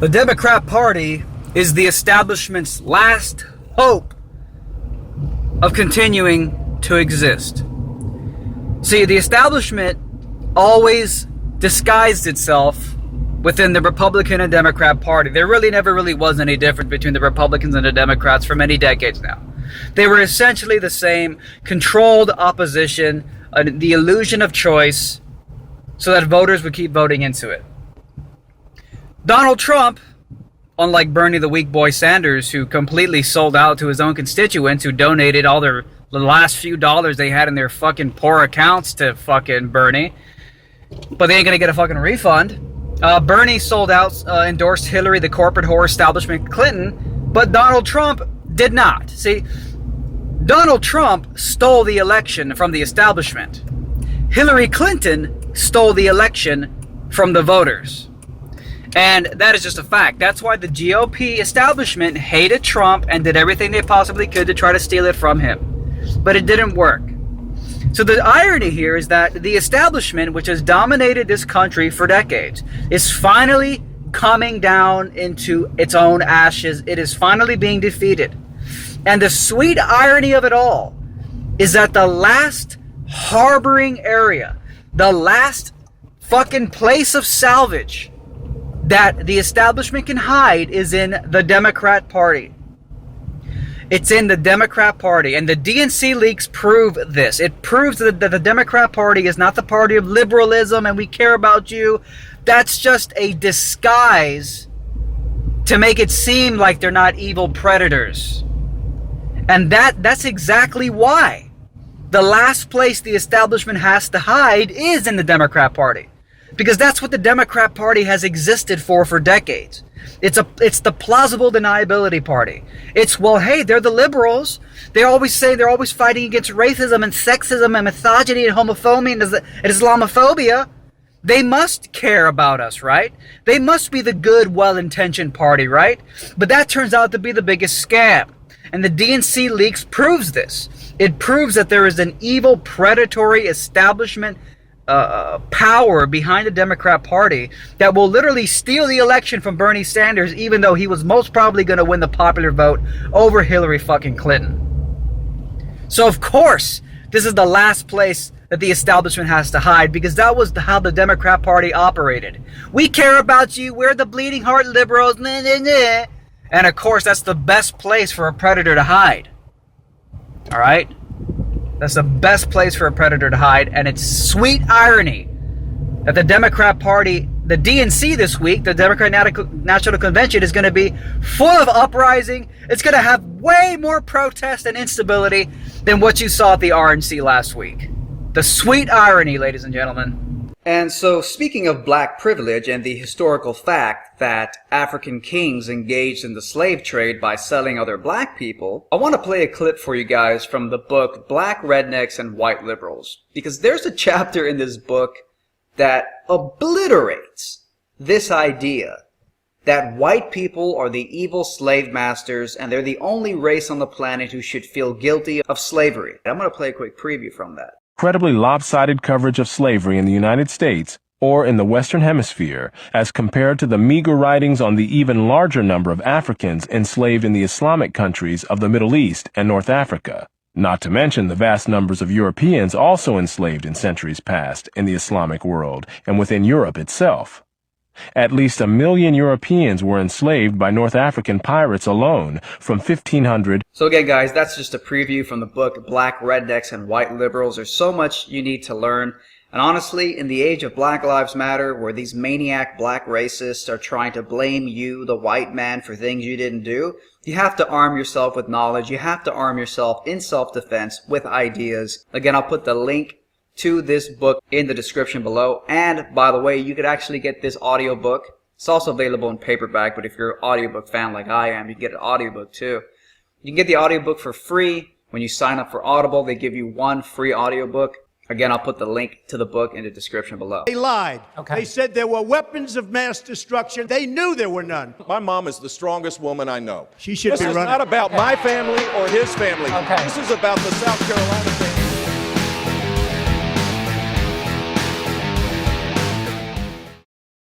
The Democrat Party is the establishment's last hope of continuing to exist. See, the establishment always disguised itself within the Republican and Democrat Party. There really never was any difference between the Republicans and the Democrats for many decades now. They were essentially the same, controlled opposition, the illusion of choice, so that voters would keep voting into it. Donald Trump, unlike Bernie the weak boy Sanders, who completely sold out to his own constituents, who donated all the last few dollars they had in their fucking poor accounts to fucking Bernie, but they ain't gonna get a fucking refund. Bernie sold out, endorsed Hillary, the corporate whore establishment, Clinton, but Donald Trump did not. See, Donald Trump stole the election from the establishment. Hillary Clinton stole the election from the voters. And that is just a fact. That's why the GOP establishment hated Trump and did everything they possibly could to try to steal it from him. But it didn't work. So the irony here is that the establishment, which has dominated this country for decades, is finally coming down into its own ashes. It is finally being defeated. And the sweet irony of it all is that the last harboring area, the last fucking place of salvage that the establishment can hide is in the Democrat Party. It's in the Democrat Party, and the DNC leaks prove this. It proves that the Democrat Party is not the party of liberalism and we care about you. That's just a disguise to make it seem like they're not evil predators. And that's exactly why the last place the establishment has to hide is in the Democrat Party. Because that's what the Democrat Party has existed for decades. It's the plausible deniability party. It's, well, hey, they're the liberals. They always say they're always fighting against racism and sexism and misogyny and homophobia and Islamophobia. They must care about us, right? They must be the good, well-intentioned party, right? But that turns out to be the biggest scam. And the DNC leaks proves this. It proves that there is an evil, predatory establishment power behind the Democrat Party that will literally steal the election from Bernie Sanders, even though he was most probably going to win the popular vote over Hillary fucking Clinton. So of course, this is the last place that the establishment has to hide, because that was how the Democrat Party operated. We care about you. We're the bleeding heart liberals. Nah, nah, nah. And of course, that's the best place for a predator to hide. All right? That's the best place for a predator to hide. And it's sweet irony that the Democrat Party, the DNC this week, the Democratic National Convention, is going to be full of uprising. It's going to have way more protest and instability than what you saw at the RNC last week. The sweet irony, ladies and gentlemen. And so, speaking of black privilege and the historical fact that African kings engaged in the slave trade by selling other black people, I want to play a clip for you guys from the book Black Rednecks and White Liberals. Because there's a chapter in this book that obliterates this idea that white people are the evil slave masters and they're the only race on the planet who should feel guilty of slavery. I'm going to play a quick preview from that. Incredibly lopsided coverage of slavery in the United States or in the Western Hemisphere as compared to the meager writings on the even larger number of Africans enslaved in the Islamic countries of the Middle East and North Africa, not to mention the vast numbers of Europeans also enslaved in centuries past in the Islamic world and within Europe itself. At least 1 million Europeans were enslaved by North African pirates alone from 1500. So again, guys, that's just a preview from the book Black Rednecks and White Liberals. There's so much you need to learn. And honestly, in the age of Black Lives Matter, where these maniac black racists are trying to blame you, the white man, for things you didn't do, you have to arm yourself with knowledge. You have to arm yourself in self-defense with ideas. Again, I'll put the link to this book in the description below. And by the way, you could actually get this audiobook. It's also available in paperback, but if you're an audiobook fan like I am, you can get an audiobook too. You can get the audiobook for free when you sign up for Audible. They give you 1 free audiobook. Again, I'll put the link to the book in the description below. They lied. Okay. They said there were weapons of mass destruction. They knew there were none. My mom is the strongest woman I know. She should This be is running. not about my family or his family. Okay. This is about the South Carolina family.